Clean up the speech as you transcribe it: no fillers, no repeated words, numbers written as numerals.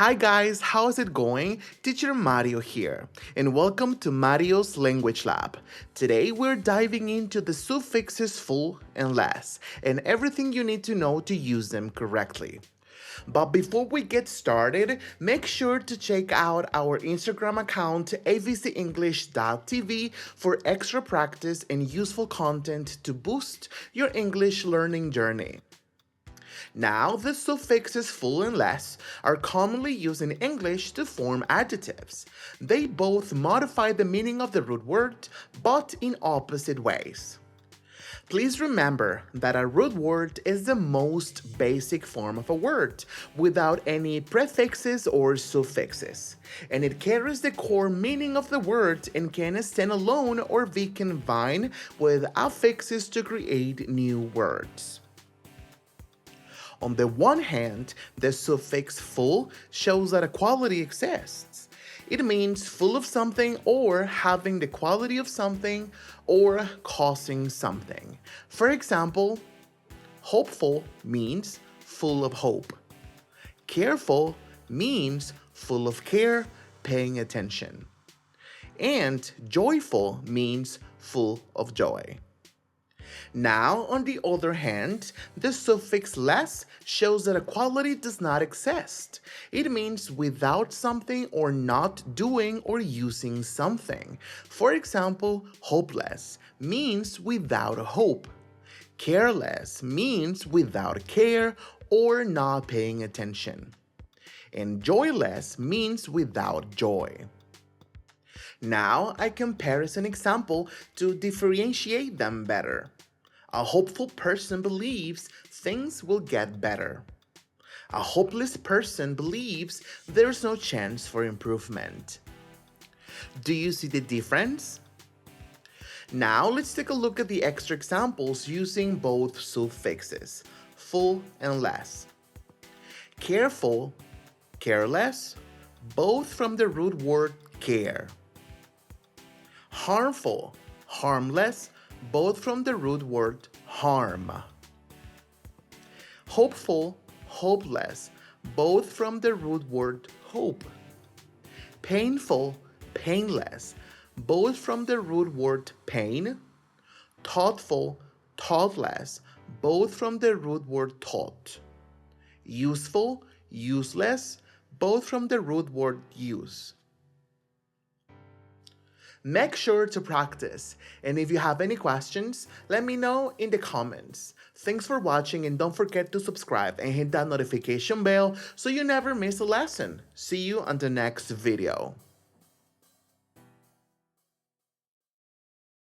Hi guys, how's it going? Teacher Mario here, and welcome to Mario's Language Lab. Today we're diving into the suffixes ful and less, and everything you need to know to use them correctly. But before we get started, make sure to check out our Instagram account abcenglish.tv for extra practice and useful content to boost your English learning journey. Now, the suffixes ful and less are commonly used in English to form adjectives. They both modify the meaning of the root word, but in opposite ways. Please remember that a root word is the most basic form of a word, without any prefixes or suffixes, and it carries the core meaning of the word and can stand alone or be combined with affixes to create new words. On the one hand, the suffix ful shows that a quality exists. It means full of something or having the quality of something or causing something. For example, hopeful means full of hope. Careful means full of care, paying attention. And joyful means full of joy. Now, on the other hand, the suffix less shows that a quality does not exist. It means without something or not doing or using something. For example, hopeless means without hope. Careless means without care or not paying attention. And joyless means without joy. Now, I compare an example to differentiate them better. A hopeful person believes things will get better. A hopeless person believes there's no chance for improvement. Do you see the difference? Now let's take a look at the extra examples using both suffixes, ful and less. Careful, careless, both from the root word care. Harmful, harmless, both from the root word harm. Hopeful, hopeless, both from the root word hope. Painful, painless, both from the root word pain. Thoughtful, thoughtless, both from the root word thought. Useful, useless, both from the root word use. Make sure to practice, and if you have any questions, let me know in the comments. Thanks for watching, and don't forget to subscribe and hit that notification bell so you never miss a lesson. See you on the next video.